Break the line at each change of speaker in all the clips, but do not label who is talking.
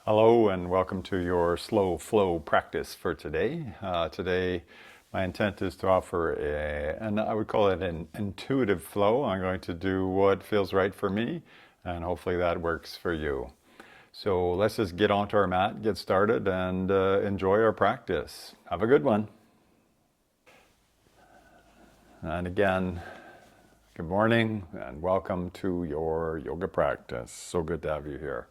Hello and welcome to your slow flow practice for today. Today, my intent is to offer and I would call it an intuitive flow. I'm going to do what feels right for me, and hopefully that works for you. So let's just get onto our mat, get started, and enjoy our practice. Have a good one. And again, good morning and welcome to your yoga practice. So good to have you here.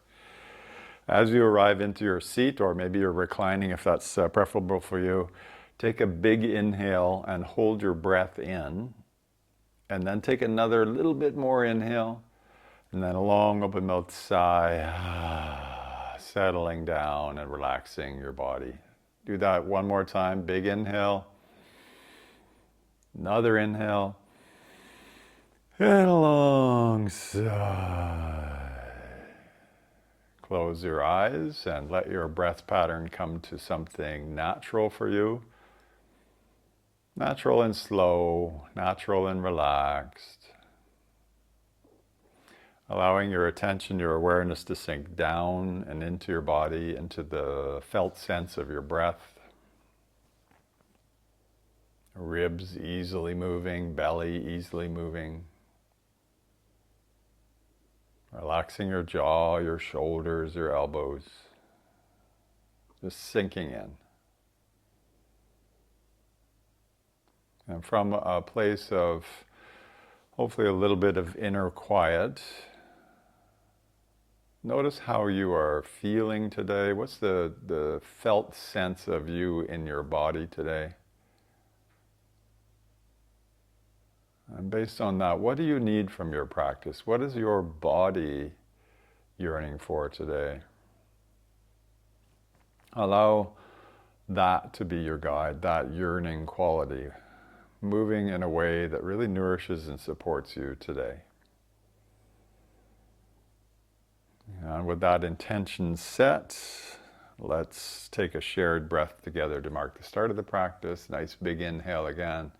As you arrive into your seat, or maybe you're reclining if that's preferable for you, take a big inhale and hold your breath in. And then take another little bit more inhale. And then a long open mouth sigh, settling down and relaxing your body. Do that one more time. Big inhale. Another inhale. And a long sigh. Close your eyes and let your breath pattern come to something natural for you. Natural and slow, natural and relaxed. Allowing your attention, your awareness to sink down and into your body, into the felt sense of your breath. Ribs easily moving, belly easily moving. Relaxing your jaw, your shoulders, your elbows. Just sinking in. And from a place of hopefully a little bit of inner quiet, notice how you are feeling today. What's the felt sense of you in your body today? And based on that, what do you need from your practice? What is your body yearning for today? Allow that to be your guide, that yearning quality, moving in a way that really nourishes and supports you today. And with that intention set, let's take a shared breath together to mark the start of the practice. Nice big inhale again.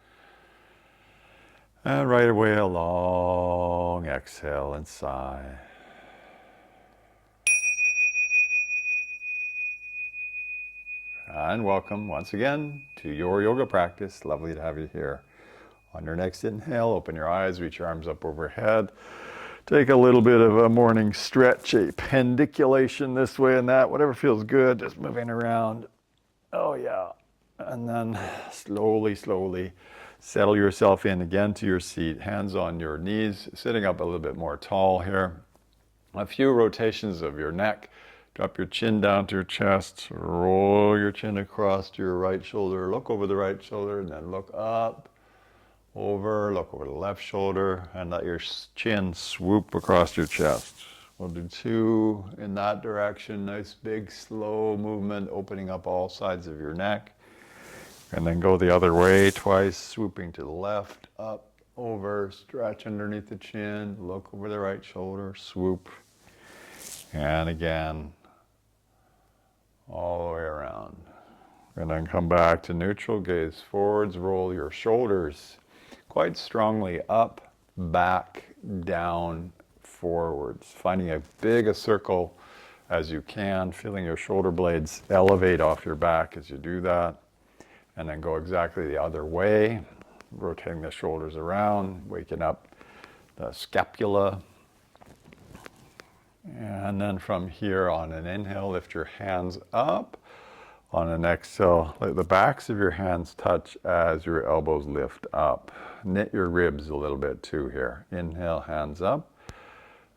And right away, a long exhale and sigh. And welcome once again to your yoga practice. Lovely to have you here. On your next inhale, open your eyes, reach your arms up overhead. Take a little bit of a morning stretch, a pendiculation this way and that, whatever feels good, just moving around. Oh yeah. And then slowly settle yourself in again to your seat, hands on your knees, sitting up a little bit more tall here. A few rotations of your neck. Drop your chin down to your chest, roll your chin across to your right shoulder, look over the right shoulder, and then look up, look over the left shoulder, and let your chin swoop across your chest. We'll do two in that direction. Nice big slow movement, opening up all sides of your neck. And then go the other way twice, swooping to the left, up, over, stretch underneath the chin, look over the right shoulder, swoop. And again, all the way around. And then come back to neutral, gaze forwards, roll your shoulders quite strongly up, back, down, forwards. Finding as big a circle as you can, feeling your shoulder blades elevate off your back as you do that. And then go exactly the other way, rotating the shoulders around, waking up the scapula. And then from here on an inhale, lift your hands up. On an exhale, let the backs of your hands touch as your elbows lift up. Knit your ribs a little bit too here. Inhale, hands up.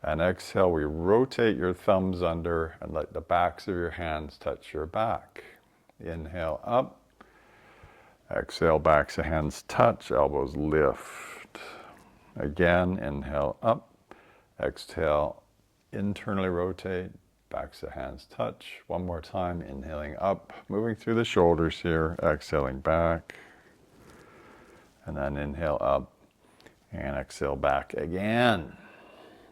And exhale, we rotate your thumbs under and let the backs of your hands touch your back. Inhale, up. Exhale, backs of hands touch, elbows lift. Again, inhale up. Exhale, internally rotate, backs of hands touch. One more time, inhaling up, moving through the shoulders here, exhaling back. And then inhale up and exhale back again.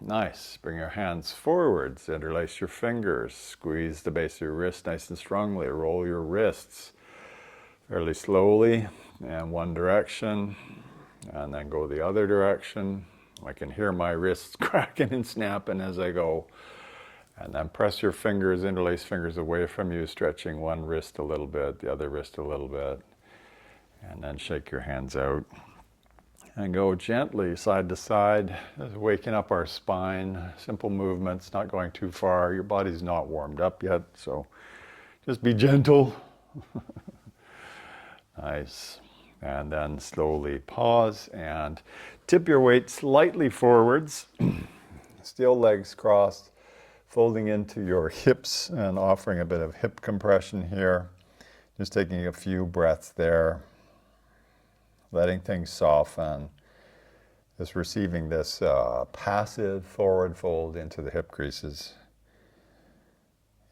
Nice. Bring your hands forwards, interlace your fingers, squeeze the base of your wrist nice and strongly, roll your wrists fairly slowly, and one direction, and then go the other direction. I can hear my wrists cracking and snapping as I go. And then press your fingers, interlace fingers away from you, stretching one wrist a little bit, the other wrist a little bit. And then shake your hands out. And go gently side to side, waking up our spine. Simple movements, not going too far. Your body's not warmed up yet, so just be gentle. Nice. And then slowly pause and tip your weight slightly forwards. Still legs crossed, folding into your hips and offering a bit of hip compression here. Just taking a few breaths there. Letting things soften, just receiving this passive forward fold into the hip creases.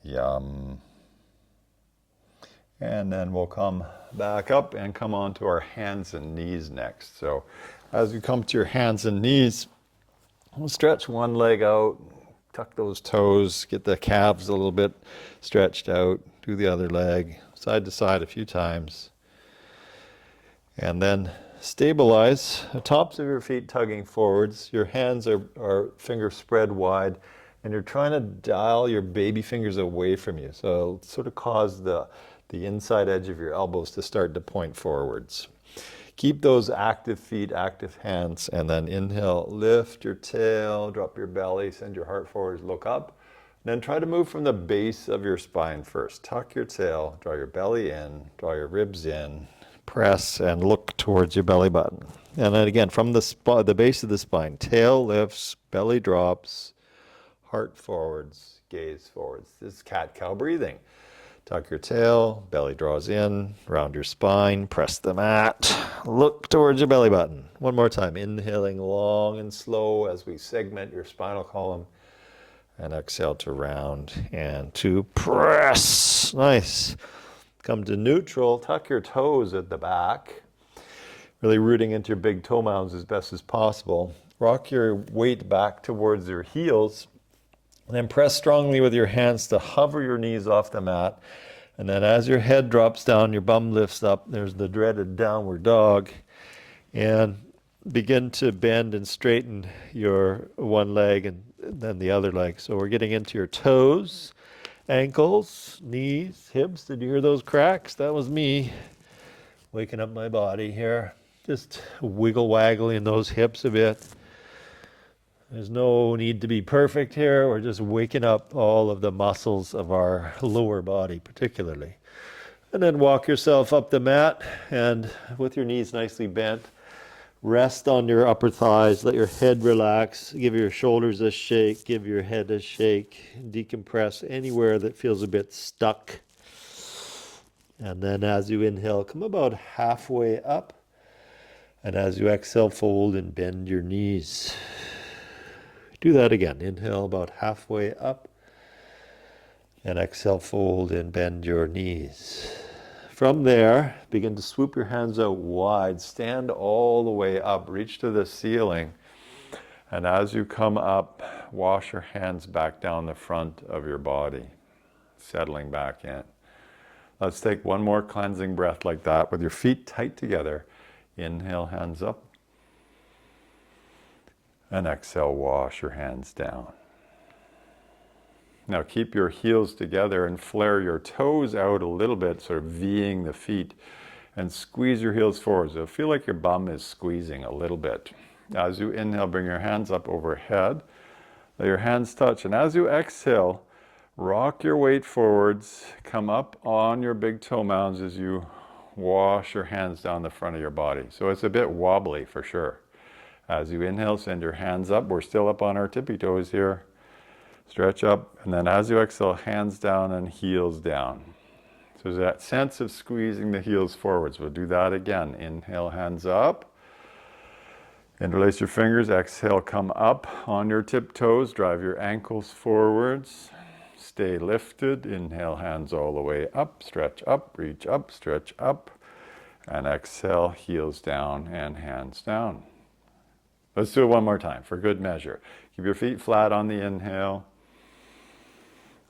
Yum. And then we'll come back up and come on to our hands and knees next. So as you come to your hands and knees, we'll stretch one leg out, tuck those toes, get the calves a little bit stretched out, do the other leg, side to side a few times. And then stabilize, the tops of your feet tugging forwards. Your hands are fingers spread wide, and you're trying to dial your baby fingers away from you. So it'll sort of cause the inside edge of your elbows to start to point forwards. Keep those active feet, active hands, and then inhale, lift your tail, drop your belly, send your heart forwards, look up. Then try to move from the base of your spine first. Tuck your tail, draw your belly in, draw your ribs in, press and look towards your belly button. And then again, from the base of the spine, tail lifts, belly drops, heart forwards, gaze forwards. This is cat-cow breathing. Tuck your tail, belly draws in, round your spine, press the mat, look towards your belly button. One more time, inhaling long and slow as we segment your spinal column. And exhale to round and to press. Nice. Come to neutral, tuck your toes at the back, really rooting into your big toe mounds as best as possible. Rock your weight back towards your heels, and then press strongly with your hands to hover your knees off the mat. And then as your head drops down, your bum lifts up. There's the dreaded downward dog. And begin to bend and straighten your one leg and then the other leg. So we're getting into your toes, ankles, knees, hips. Did you hear those cracks? That was me waking up my body here. Just wiggle waggling those hips a bit. There's no need to be perfect here. We're just waking up all of the muscles of our lower body particularly. And then walk yourself up the mat and with your knees nicely bent, rest on your upper thighs, let your head relax, give your shoulders a shake, give your head a shake, decompress anywhere that feels a bit stuck. And then as you inhale, come about halfway up. And as you exhale, fold and bend your knees. Do that again. Inhale about halfway up. And exhale, fold and bend your knees. From there, begin to swoop your hands out wide, stand all the way up, reach to the ceiling. And as you come up, wash your hands back down the front of your body, settling back in. Let's take one more cleansing breath like that with your feet tight together. Inhale, hands up. And exhale, wash your hands down. Now keep your heels together and flare your toes out a little bit, sort of Ving the feet, and squeeze your heels forward. So feel like your bum is squeezing a little bit. As you inhale, bring your hands up overhead. Let your hands touch. And as you exhale, rock your weight forwards. Come up on your big toe mounds as you wash your hands down the front of your body. So it's a bit wobbly for sure. As you inhale, send your hands up. We're still up on our tippy toes here. Stretch up, and then as you exhale, hands down and heels down. So there's that sense of squeezing the heels forwards. We'll do that again. Inhale, hands up. Interlace your fingers. Exhale, come up on your tiptoes. Drive your ankles forwards. Stay lifted. Inhale, hands all the way up. Stretch up, reach up, stretch up. And exhale, heels down and hands down. Let's do it one more time for good measure. Keep your feet flat on the inhale.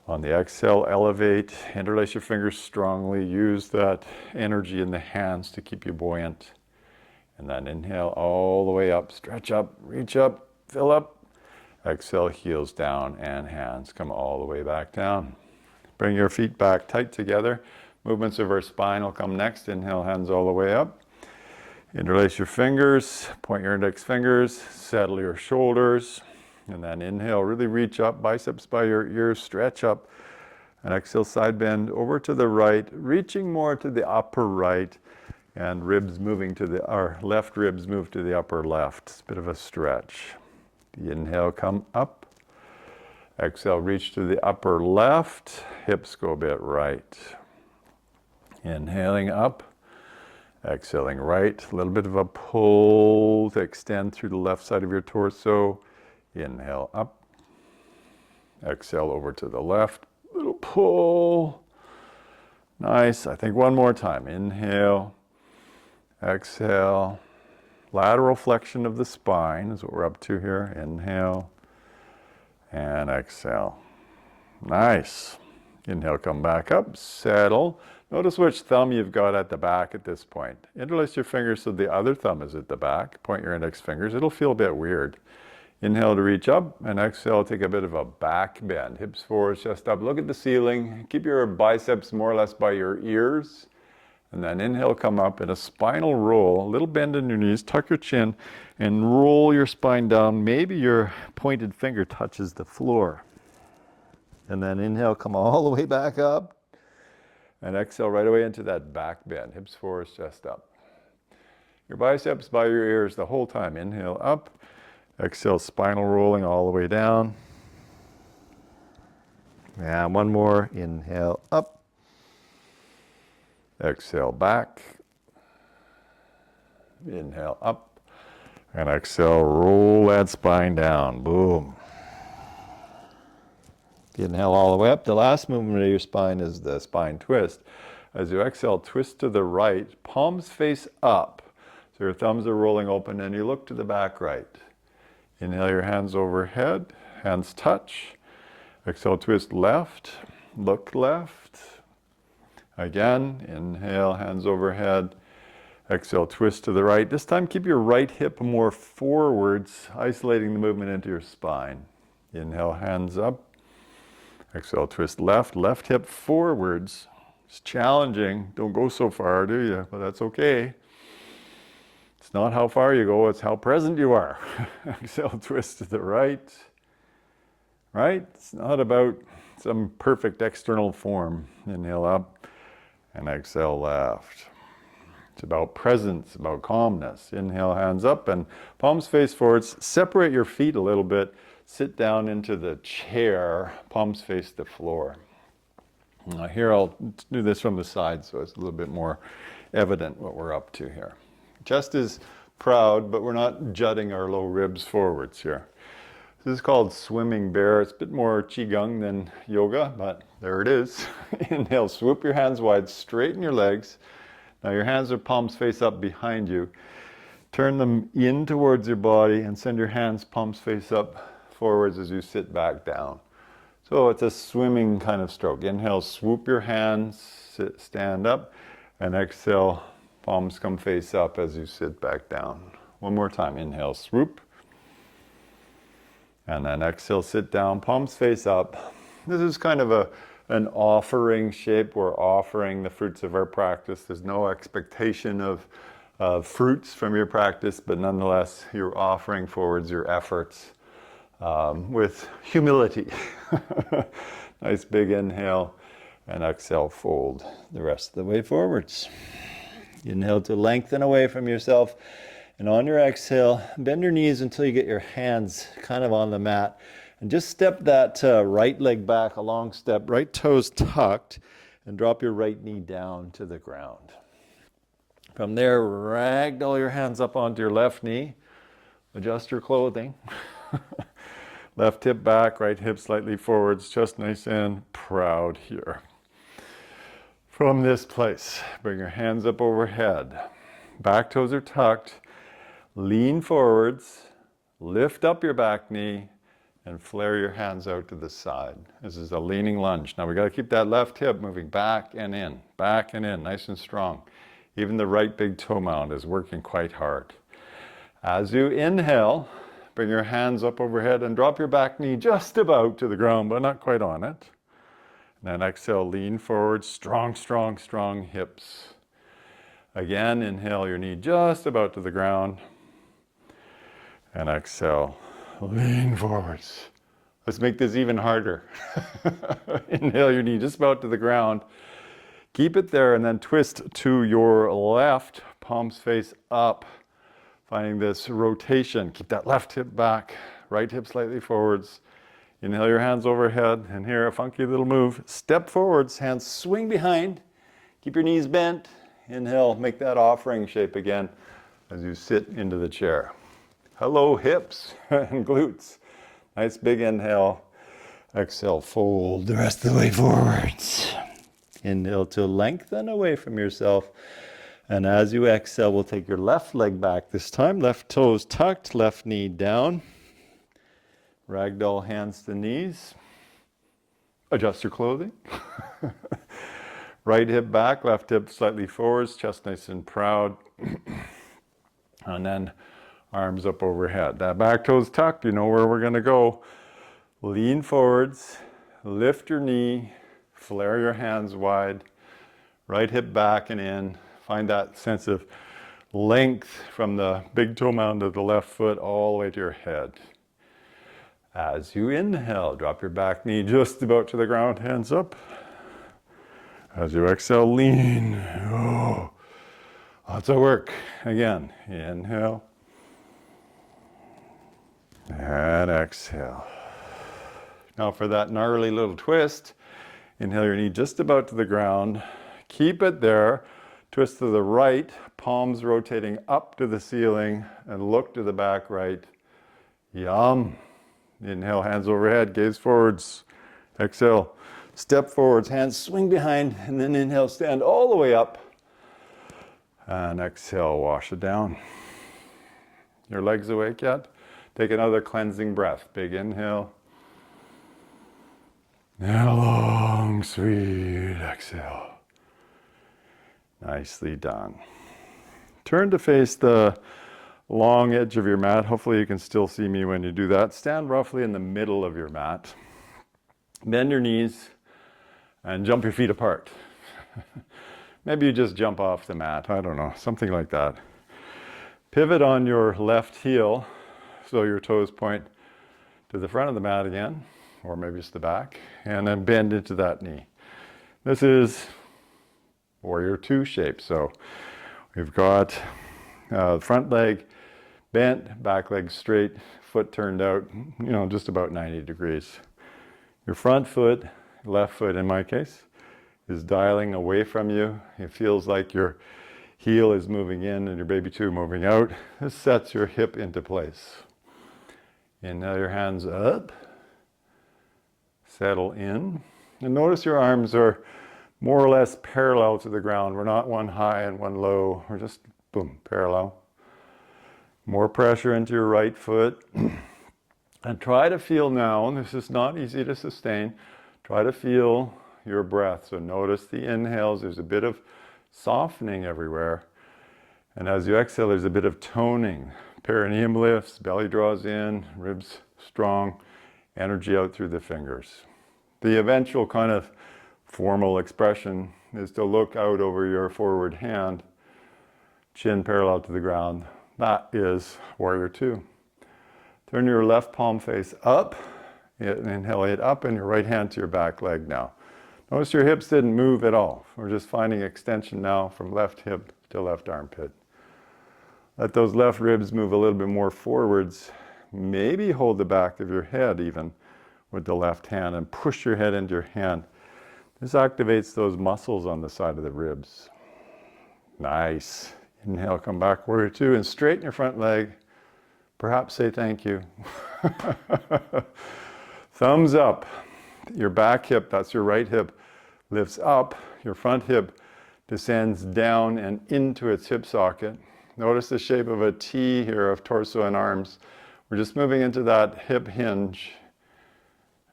On the exhale, elevate, interlace your fingers strongly, use that energy in the hands to keep you buoyant. And then inhale all the way up, stretch up, reach up, fill up. Exhale, heels down and hands come all the way back down. Bring your feet back tight together. Movements of our spine will come next. Inhale, hands all the way up. Interlace your fingers, point your index fingers, settle your shoulders, and then inhale, really reach up, biceps by your ears, stretch up, and exhale, side bend over to the right, reaching more to the upper right, and ribs moving to the, our left ribs move to the upper left. It's a bit of a stretch. The inhale, come up. Exhale, reach to the upper left, hips go a bit right. Inhaling up. Exhaling right, a little bit of a pull to extend through the left side of your torso. Inhale up. Exhale over to the left, little pull. Nice, I think one more time. Inhale, exhale. Lateral flexion of the spine is what we're up to here. Inhale and exhale. Nice. Inhale, come back up, settle. Notice which thumb you've got at the back at this point. Interlace your fingers so the other thumb is at the back. Point your index fingers. It'll feel a bit weird. Inhale to reach up, and exhale, take a bit of a back bend. Hips forward, chest up. Look at the ceiling. Keep your biceps more or less by your ears. And then inhale, come up in a spinal roll. A little bend in your knees. Tuck your chin and roll your spine down. Maybe your pointed finger touches the floor. And then inhale, come all the way back up. And exhale right away into that back bend. Hips forward, chest up. Your biceps by your ears the whole time. Inhale up. Exhale, spinal rolling all the way down. And one more. Inhale up. Exhale back. Inhale up. And exhale, roll that spine down. Boom. Inhale all the way up. The last movement of your spine is the spine twist. As you exhale, twist to the right, palms face up. So your thumbs are rolling open and you look to the back right. Inhale your hands overhead, hands touch. Exhale, twist left, look left. Again, inhale, hands overhead. Exhale, twist to the right. This time keep your right hip more forwards, isolating the movement into your spine. Inhale, hands up. Exhale, twist left, left hip forwards. It's challenging. Don't go so far, do you? But that's okay. It's not how far you go, it's how present you are. Exhale, twist to the right. Right? It's not about some perfect external form. Inhale up and exhale left. It's about presence, about calmness. Inhale, hands up and palms face forwards. Separate your feet a little bit. Sit down into the chair, palms face the floor. Now here I'll do this from the side so it's a little bit more evident what we're up to here. Chest is proud, but we're not jutting our low ribs forwards here. This is called swimming bear. It's a bit more qigong than yoga, but there it is. Inhale, swoop your hands wide, straighten your legs. Now your hands are palms face up behind you. Turn them in towards your body and send your hands palms face up forwards as you sit back down. So it's a swimming kind of stroke. Inhale, swoop your hands, stand up, and exhale, palms come face up as you sit back down. One more time. Inhale, swoop. And then exhale, sit down, palms face up. This is kind of an offering shape. We're offering the fruits of our practice. There's no expectation of fruits from your practice, but nonetheless, you're offering forwards your efforts with humility. Nice big inhale and exhale, fold the rest of the way forwards. Inhale to lengthen away from yourself, and on your exhale, bend your knees until you get your hands kind of on the mat, and just step that right leg back, a long step, right toes tucked, and drop your right knee down to the ground. From there, ragdoll your hands up onto your left knee, adjust your clothing. Left hip back, right hip slightly forwards, chest nice and proud here. From this place, bring your hands up overhead. Back toes are tucked. Lean forwards, lift up your back knee, and flare your hands out to the side. This is a leaning lunge. Now we got to keep that left hip moving back and in, nice and strong. Even the right big toe mound is working quite hard. As you inhale, Bring your hands up overhead and drop your back knee just about to the ground, but not quite on it. And then exhale, lean forward, strong, strong, strong hips. Again, inhale your knee just about to the ground. And exhale, lean forwards. Let's make this even harder. Inhale your knee just about to the ground. Keep it there and then twist to your left, palms face up. Finding this rotation. Keep that left hip back, right hip slightly forwards. Inhale your hands overhead, and here a funky little move. Step forwards, hands swing behind. Keep your knees bent. Inhale, make that offering shape again as you sit into the chair. Hello hips and glutes. Nice big inhale. Exhale, fold the rest of the way forwards. Inhale to lengthen away from yourself. And as you exhale, we'll take your left leg back this time. Left toes tucked, left knee down. Ragdoll hands to knees. Adjust your clothing. Right hip back, left hip slightly forwards, chest nice and proud. And then arms up overhead. That back toes tucked, you know where we're gonna go. Lean forwards, lift your knee, flare your hands wide. Right hip back and in. Find that sense of length from the big toe mound of the left foot all the way to your head. As you inhale, drop your back knee just about to the ground, hands up. As you exhale, lean. Oh, lots of work. Again, inhale. And exhale. Now for that gnarly little twist, inhale your knee just about to the ground. Keep it there. Twist to the right, palms rotating up to the ceiling, and look to the back right. Yum. Inhale, hands overhead, gaze forwards. Exhale, step forwards, hands swing behind, and then inhale, stand all the way up. And exhale, wash it down. Your legs awake yet? Take another cleansing breath. Big inhale. And a long, sweet exhale. Nicely done. Turn to face the long edge of your mat. Hopefully you can still see me when you do that. Stand roughly in the middle of your mat. Bend your knees and jump your feet apart. Maybe you just jump off the mat. I don't know, something like that. Pivot on your left heel so your toes point to the front of the mat again, or maybe it's the back, and then bend into that knee. This is Warrior Two shape. So we've got front leg bent, back leg straight, foot turned out, just about 90 degrees. Your front foot, left foot in my case, is dialing away from you. It feels like your heel is moving in and your baby two moving out. This sets your hip into place. Inhale your hands up, settle in, and notice your arms are more or less parallel to the ground. We're not one high and one low. We're just, boom, parallel. More pressure into your right foot. And try to feel now, this is not easy to sustain, try to feel your breath. So notice the inhales, there's a bit of softening everywhere. And as you exhale, there's a bit of toning. Perineum lifts, belly draws in, ribs strong, energy out through the fingers. The eventual kind of formal expression is to look out over your forward hand, chin parallel to the ground. That is Warrior Two. Turn your left palm face up, inhale it up, and your right hand to your back leg now. Notice your hips didn't move at all. We're just finding extension now from left hip to left armpit. Let those left ribs move a little bit more forwards. Maybe hold the back of your head even with the left hand and push your head into your hand. This activates those muscles on the side of the ribs. Nice. Inhale, come back, Warrior Two, and straighten your front leg. Perhaps say thank you. Thumbs up. Your back hip, that's your right hip, lifts up. Your front hip descends down and into its hip socket. Notice the shape of a T here of torso and arms. We're just moving into that hip hinge.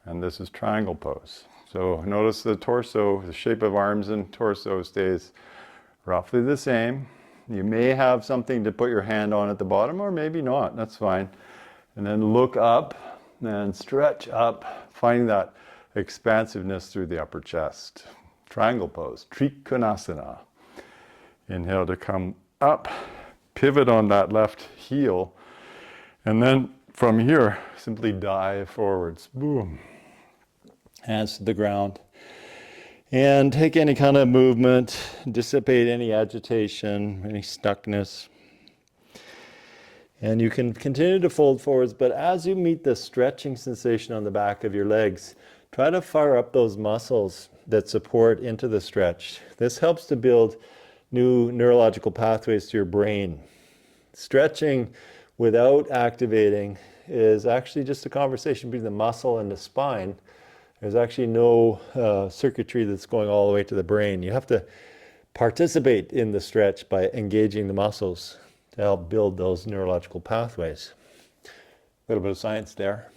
And this is triangle pose. So notice the torso, the shape of arms and torso stays roughly the same. You may have something to put your hand on at the bottom, or maybe not, that's fine. And then look up and stretch up, finding that expansiveness through the upper chest. Triangle pose, Trikonasana. Inhale to come up, pivot on that left heel, and then from here, simply dive forwards. Boom. Hands to the ground. And take any kind of movement, dissipate any agitation, any stuckness. And you can continue to fold forwards, but as you meet the stretching sensation on the back of your legs, try to fire up those muscles that support into the stretch. This helps to build new neurological pathways to your brain. Stretching without activating is actually just a conversation between the muscle and the spine. There's actually no circuitry that's going all the way to the brain. You have to participate in the stretch by engaging the muscles to help build those neurological pathways. A little bit of science there.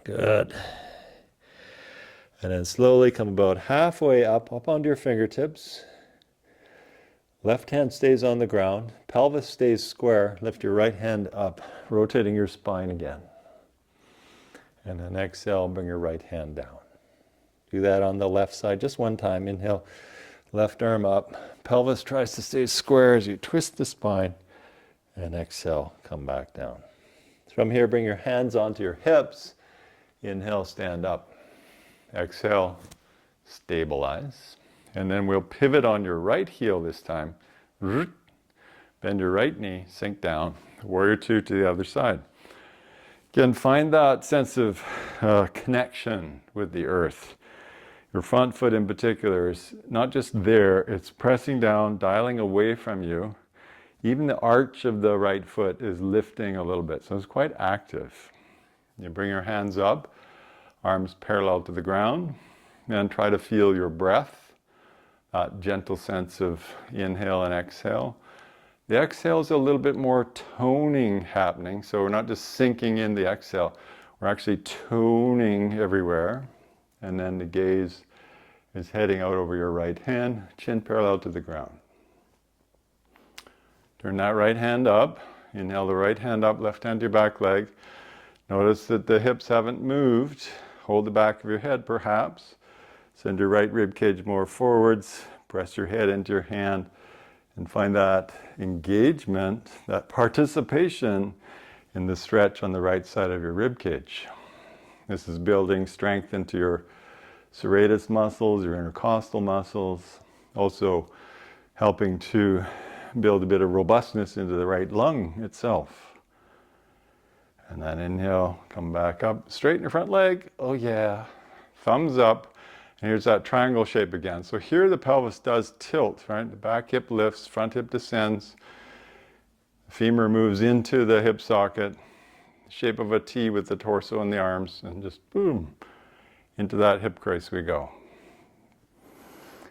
Good. And then slowly come about halfway up onto your fingertips. Left hand stays on the ground. Pelvis stays square. Lift your right hand up, rotating your spine again. And then exhale, bring your right hand down. Do that on the left side just one time. Inhale, left arm up. Pelvis tries to stay square as you twist the spine. And exhale, come back down. From here, bring your hands onto your hips. Inhale, stand up. Exhale, stabilize. And then we'll pivot on your right heel this time. Bend your right knee, sink down. Warrior two to the other side. Again, find that sense of connection with the earth. Your front foot in particular is not just there, it's pressing down, dialing away from you. Even the arch of the right foot is lifting a little bit, so it's quite active. You bring your hands up, arms parallel to the ground, and try to feel your breath, that gentle sense of inhale and exhale. The exhale is a little bit more toning happening, so we're not just sinking in the exhale, we're actually toning everywhere. And then the gaze is heading out over your right hand, chin parallel to the ground. Turn that right hand up, inhale the right hand up, left hand to your back leg. Notice that the hips haven't moved. Hold the back of your head perhaps. Send your right rib cage more forwards, press your head into your hand, and find that engagement, that participation in the stretch on the right side of your rib cage. This is building strength into your serratus muscles, your intercostal muscles, also helping to build a bit of robustness into the right lung itself. And then inhale, come back up, straighten your front leg, oh yeah, thumbs up. And here's that triangle shape again. So here the pelvis does tilt, right? The back hip lifts, front hip descends. The femur moves into the hip socket, shape of a T with the torso and the arms, and just boom, into that hip crease we go.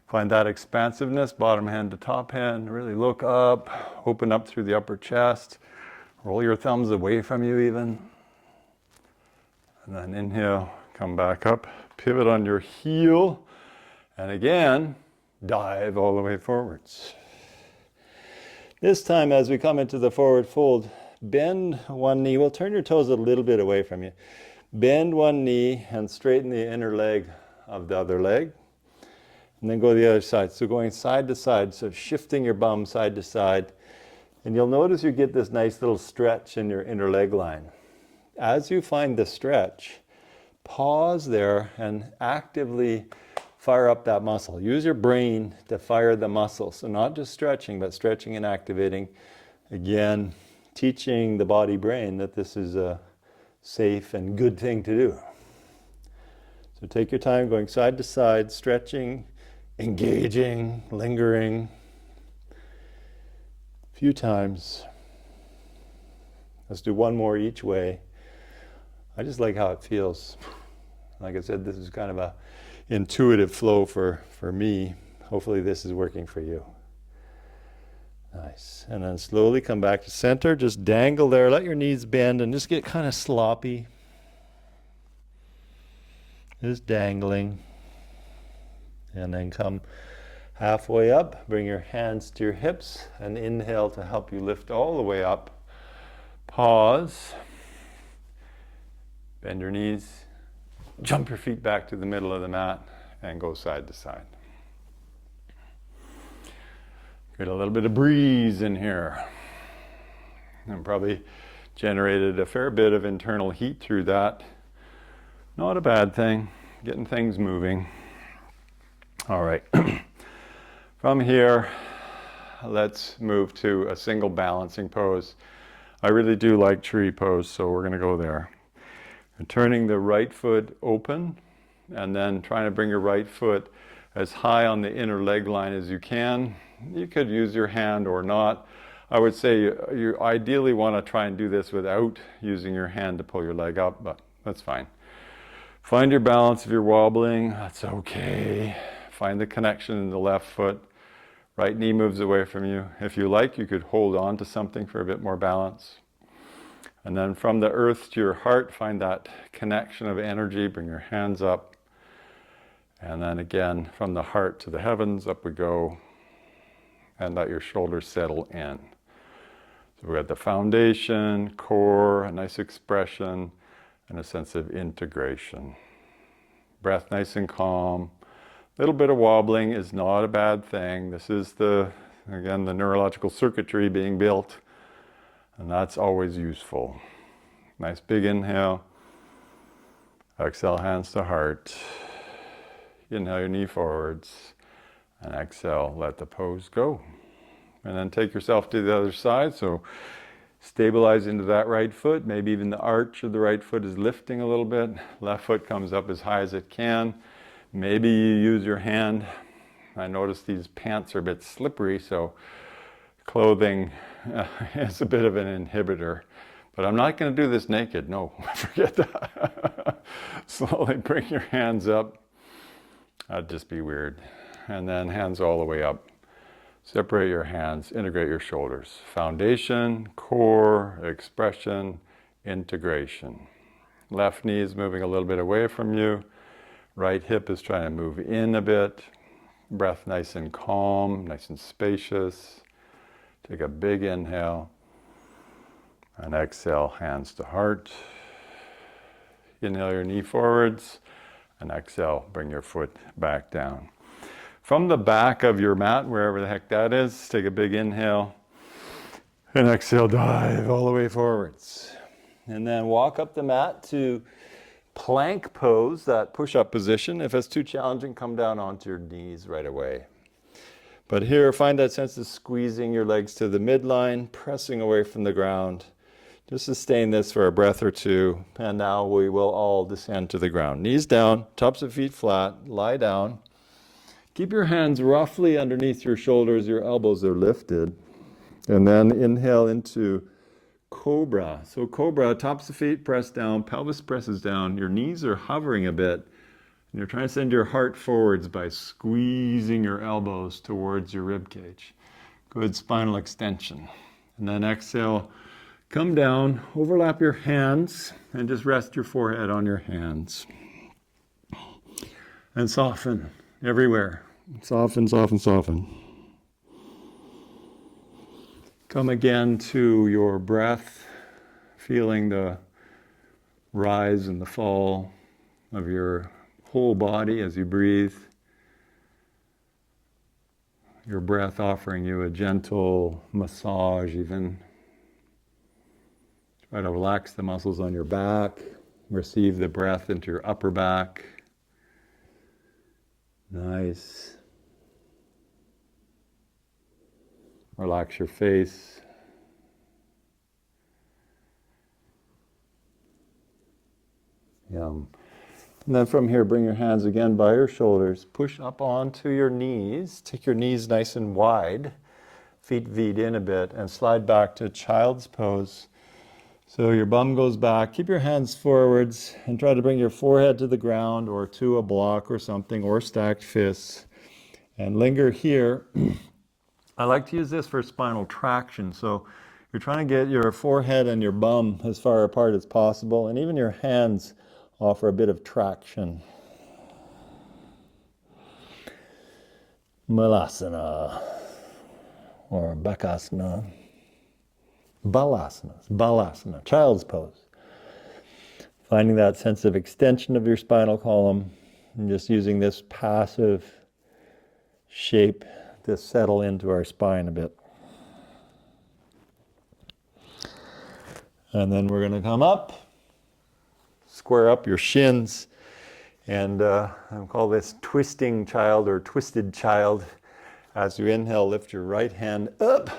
Find that expansiveness, bottom hand to top hand. Really look up, open up through the upper chest. Roll your thumbs away from you even. And then inhale, come back up. Pivot on your heel, and again, dive all the way forwards. This time, as we come into the forward fold, bend one knee. We'll turn your toes a little bit away from you. Bend one knee and straighten the inner leg of the other leg. And then go to the other side. So going side to side, so shifting your bum side to side. And you'll notice you get this nice little stretch in your inner leg line. As you find the stretch, pause there and actively fire up that muscle. Use your brain to fire the muscle. So not just stretching, but stretching and activating. Again, teaching the body brain that this is a safe and good thing to do. So take your time going side to side, stretching, engaging, lingering. A few times. Let's do one more each way. I just like how it feels. Like I said, this is kind of a intuitive flow for me. Hopefully this is working for you. Nice. And then slowly come back to center. Just dangle there. Let your knees bend and just get kind of sloppy. Just dangling. And then come halfway up. Bring your hands to your hips and inhale to help you lift all the way up. Pause. Bend your knees, jump your feet back to the middle of the mat, and go side to side. Get a little bit of breeze in here. And probably generated a fair bit of internal heat through that. Not a bad thing, getting things moving. All right. From here, let's move to a single balancing pose. I really do like tree pose, so we're going to go there. And turning the right foot open, and then trying to bring your right foot as high on the inner leg line as you can. You could use your hand or not. I would say you ideally want to try and do this without using your hand to pull your leg up, but that's fine. Find your balance. If you're wobbling, that's okay. Find the connection in the left foot. Right knee moves away from you. If you like, you could hold on to something for a bit more balance. And then from the earth to your heart, find that connection of energy. Bring your hands up. And then again, from the heart to the heavens, up we go. And let your shoulders settle in. So we got the foundation, core, a nice expression, and a sense of integration. Breath nice and calm. A little bit of wobbling is not a bad thing. This is again, the neurological circuitry being built, and that's always useful. Nice big inhale. Exhale, hands to heart. Inhale your knee forwards, and exhale, let the pose go. And then take yourself to the other side, so stabilize into that right foot. Maybe even the arch of the right foot is lifting a little bit. Left foot comes up as high as it can. Maybe you use your hand. I notice these pants are a bit slippery, so clothing is a bit of an inhibitor. But I'm not going to do this naked. No, forget that. Slowly bring your hands up. That'd just be weird. And then hands all the way up. Separate your hands, integrate your shoulders. Foundation, core, expression, integration. Left knee is moving a little bit away from you. Right hip is trying to move in a bit. Breath nice and calm, nice and spacious. Take a big inhale. And exhale, hands to heart. Inhale your knee forwards. And exhale, bring your foot back down. From the back of your mat, wherever the heck that is, take a big inhale. And exhale, dive all the way forwards. And then walk up the mat to plank pose, that push-up position. If it's too challenging, come down onto your knees right away. But here, find that sense of squeezing your legs to the midline, pressing away from the ground. Just sustain this for a breath or two, and now we will all descend to the ground. Knees down, tops of feet flat, lie down. Keep your hands roughly underneath your shoulders, your elbows are lifted. And then inhale into Cobra. So Cobra, tops of feet press down, pelvis presses down, your knees are hovering a bit, and you're trying to send your heart forwards by squeezing your elbows towards your rib cage. Good spinal extension. And then exhale, come down, overlap your hands, and just rest your forehead on your hands. And soften everywhere. Soften, soften, soften. Come again to your breath, feeling the rise and the fall of your whole body as you breathe. Your breath offering you a gentle massage even. Try to relax the muscles on your back. Receive the breath into your upper back. Nice. Relax your face. Yum. And then from here, bring your hands again by your shoulders. Push up onto your knees. Take your knees nice and wide. Feet V'd in a bit. And slide back to child's pose. So your bum goes back. Keep your hands forwards. And try to bring your forehead to the ground or to a block or something. Or stacked fists. And linger here. I like to use this for spinal traction. So you're trying to get your forehead and your bum as far apart as possible, and even your hands offer a bit of traction. Malasana, or Bakasana, Balasana, child's pose. Finding that sense of extension of your spinal column and just using this passive shape to settle into our spine a bit. And then we're going to come up, square up your shins, and I call this twisting child or twisted child. As you inhale, lift your right hand up,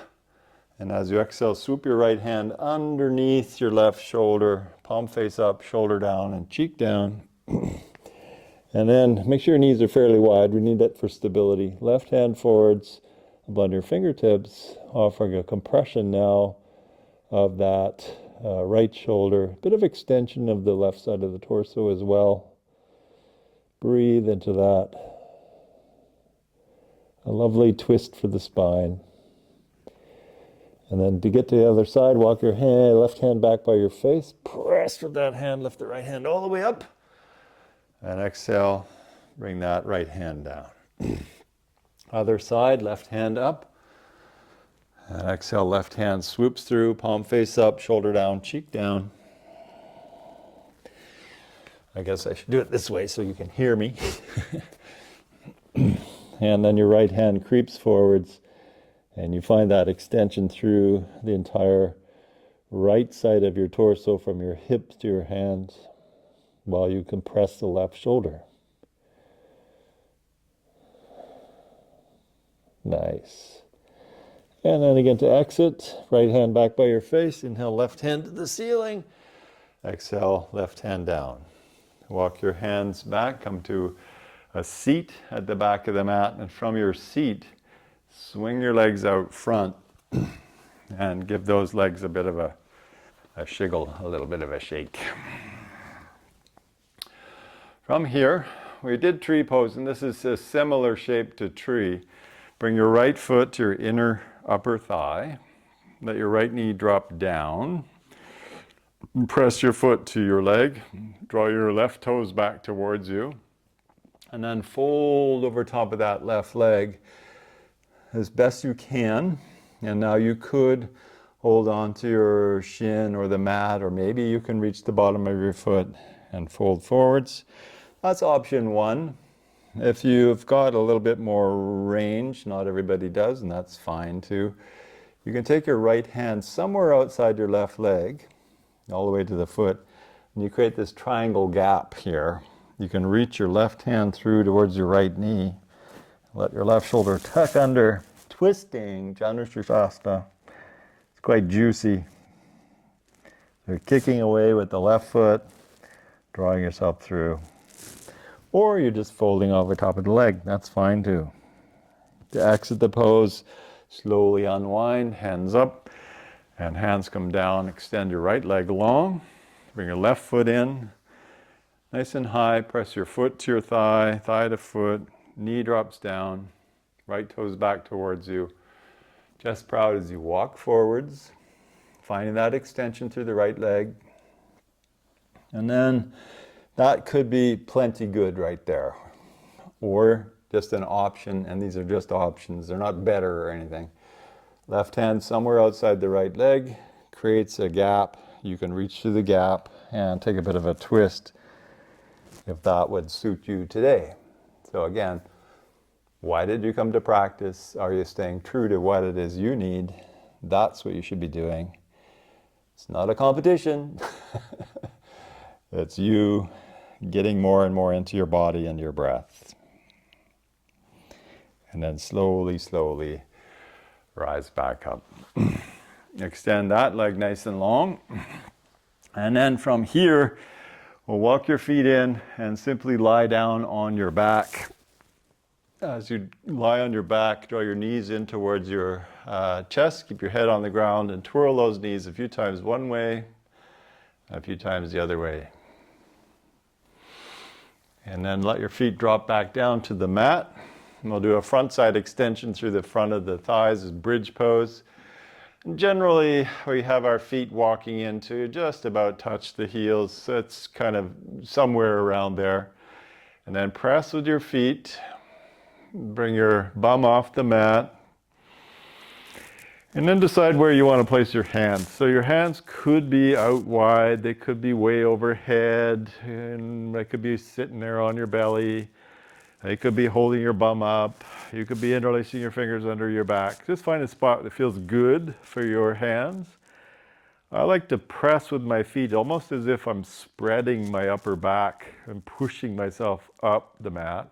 and as you exhale, swoop your right hand underneath your left shoulder, palm face up, shoulder down, and cheek down. And then make sure your knees are fairly wide. We need that for stability. Left hand forwards, above your fingertips, offering a compression now of that right shoulder. A bit of extension of the left side of the torso as well. Breathe into that. A lovely twist for the spine. And then to get to the other side, walk your left hand back by your face. Press with that hand, lift the right hand all the way up. And exhale, bring that right hand down. Other side, left hand up. And exhale, left hand swoops through, palm face up, shoulder down, cheek down. I guess I should do it this way so you can hear me. And then your right hand creeps forwards, and you find that extension through the entire right side of your torso from your hips to your hands while you compress the left shoulder. Nice. And then again to exit, right hand back by your face. Inhale, left hand to the ceiling. Exhale, left hand down. Walk your hands back, come to a seat at the back of the mat, and from your seat, swing your legs out front and give those legs a bit of a shiggle, a little bit of a shake. From here, we did tree pose, and this is a similar shape to tree. Bring your right foot to your inner upper thigh. Let your right knee drop down. Press your foot to your leg. Draw your left toes back towards you. And then fold over top of that left leg as best you can. And now you could hold on to your shin or the mat, or maybe you can reach the bottom of your foot and fold forwards. That's option one. If you've got a little bit more range, not everybody does, and that's fine too, you can take your right hand somewhere outside your left leg, all the way to the foot, and you create this triangle gap here. You can reach your left hand through towards your right knee. Let your left shoulder tuck under, twisting, Savasana. It's quite juicy. You're kicking away with the left foot, drawing yourself through. Or you're just folding over top of the leg. That's fine too. To exit the pose, slowly unwind, hands up, and hands come down. Extend your right leg long. Bring your left foot in. Nice and high, press your foot to your thigh, thigh to foot, knee drops down, right toes back towards you. Chest proud as you walk forwards, finding that extension through the right leg. And then that could be plenty good right there. Or just an option, and these are just options, they're not better or anything. Left hand somewhere outside the right leg, creates a gap. You can reach through the gap and take a bit of a twist if that would suit you today. So again, why did you come to practice? Are you staying true to what it is you need? That's what you should be doing. It's not a competition. It's you getting more and more into your body and your breath. And then slowly, slowly rise back up. Extend that leg nice and long. And then from here, we'll walk your feet in and simply lie down on your back. As you lie on your back, draw your knees in towards your chest, keep your head on the ground, and twirl those knees a few times one way, a few times the other way. And then let your feet drop back down to the mat. And we'll do a front side extension through the front of the thighs as bridge pose. And generally, we have our feet walking into just about touch the heels. So it's kind of somewhere around there. And then press with your feet. Bring your bum off the mat. And then decide where you want to place your hands. So your hands could be out wide, they could be way overhead, and they could be sitting there on your belly. They could be holding your bum up. You could be interlacing your fingers under your back. Just find a spot that feels good for your hands. I like to press with my feet almost as if I'm spreading my upper back and pushing myself up the mat.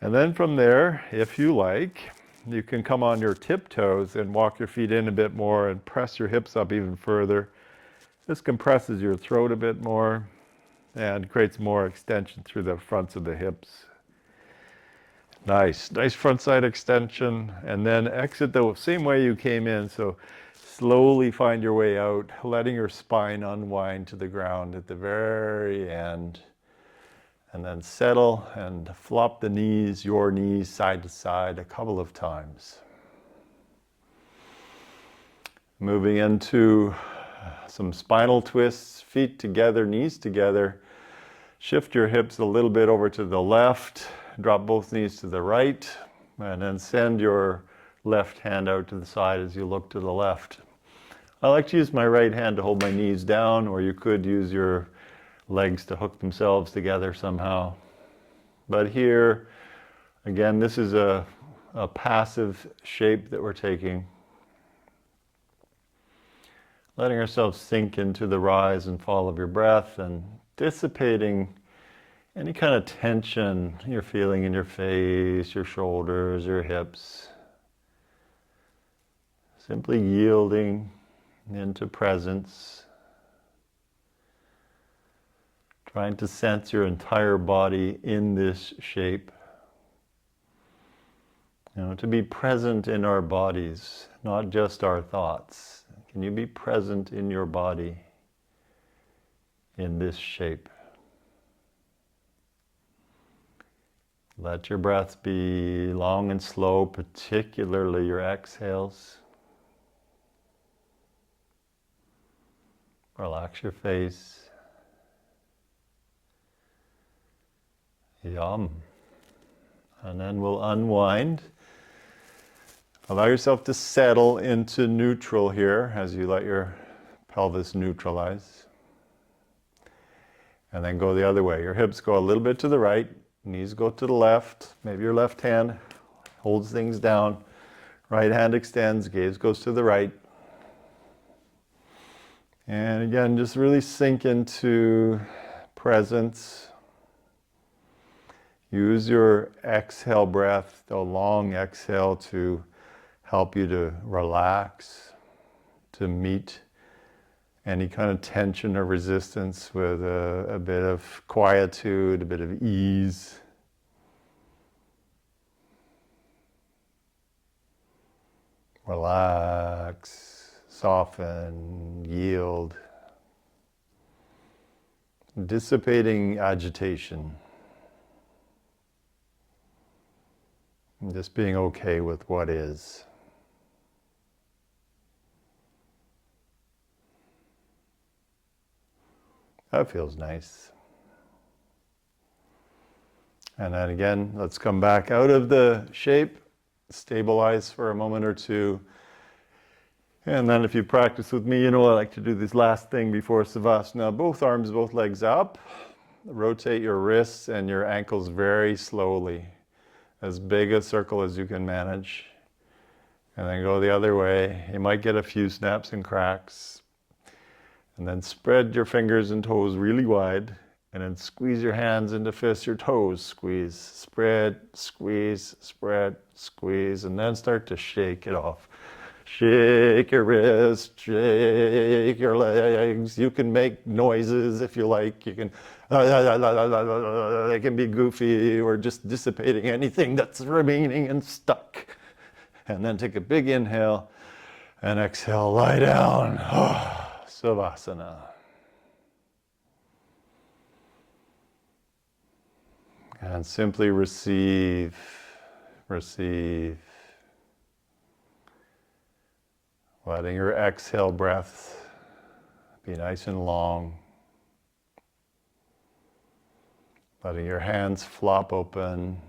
And then from there, if you like, you can come on your tiptoes and walk your feet in a bit more and press your hips up even further. This compresses your throat a bit more and creates more extension through the fronts of the hips. Nice front side extension, and then exit the same way you came in. So slowly find your way out, letting your spine unwind to the ground at the very end. And then settle and flop the knees, your knees side to side a couple of times. Moving into some spinal twists, feet together, knees together. Shift your hips a little bit over to the left, drop both knees to the right, and then send your left hand out to the side as you look to the left. I like to use my right hand to hold my knees down, or you could use your legs to hook themselves together somehow. But here, again, this is a passive shape that we're taking. Letting ourselves sink into the rise and fall of your breath and dissipating any kind of tension you're feeling in your face, your shoulders, your hips. Simply yielding into presence. Trying to sense your entire body in this shape. To be present in our bodies, not just our thoughts. Can you be present in your body in this shape? Let your breath be long and slow, particularly your exhales. Relax your face. Yum. And then we'll unwind. Allow yourself to settle into neutral here as you let your pelvis neutralize. And then go the other way. Your hips go a little bit to the right, knees go to the left. Maybe your left hand holds things down. Right hand extends, gaze goes to the right. And again, just really sink into presence. Use your exhale breath, the long exhale, to help you to relax, to meet any kind of tension or resistance with a bit of quietude, a bit of ease. Relax, soften, yield, dissipating agitation. And just being okay with what is. That feels nice. And then again, let's come back out of the shape, stabilize for a moment or two. And then if you practice with me, I like to do this last thing before Savasana. Both arms, both legs up. Rotate your wrists and your ankles very slowly. As big a circle as you can manage. And then go the other way. You might get a few snaps and cracks. And then spread your fingers and toes really wide. And then squeeze your hands into fists, your toes squeeze. Spread, squeeze, spread, squeeze. And then start to shake it off. Shake your wrists, shake your legs. You can make noises if you like. You can, they can be goofy or just dissipating anything that's remaining and stuck. And then take a big inhale and exhale, lie down. Savasana. And simply receive, receive. Letting your exhale breath be nice and long. Letting your hands flop open.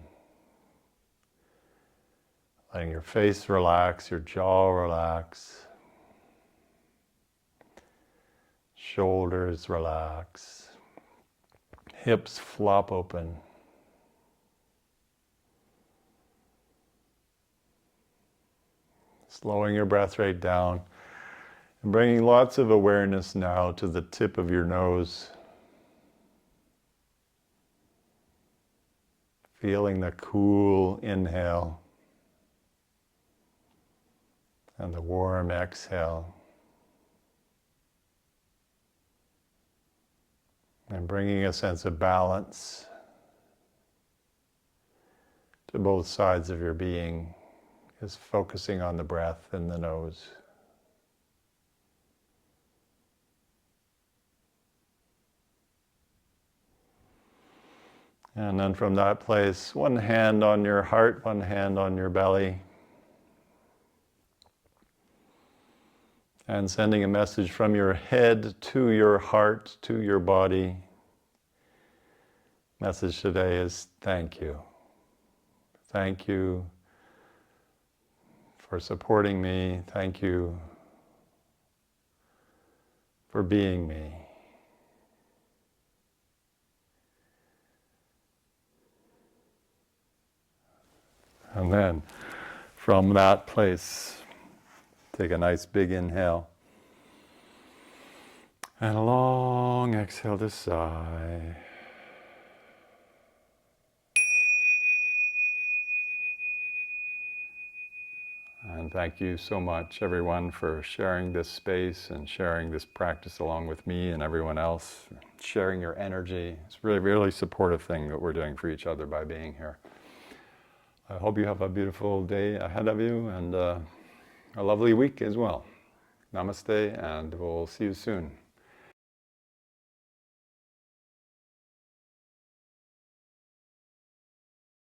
Letting your face relax, your jaw relax, shoulders relax, hips flop open. Slowing your breath rate down and bringing lots of awareness now to the tip of your nose. Feeling the cool inhale and the warm exhale. And bringing a sense of balance to both sides of your being, is focusing on the breath in the nose. And then from that place, one hand on your heart, one hand on your belly. And sending a message from your head to your heart, to your body. Message today is thank you. Thank you for supporting me. Thank you for being me. And then from that place, take a nice big inhale. And a long exhale to sigh. And thank you so much, everyone, for sharing this space and sharing this practice along with me and everyone else, sharing your energy. It's really, really supportive thing that we're doing for each other by being here. I hope you have a beautiful day ahead of you and a lovely week as well. Namaste, and we'll see you soon.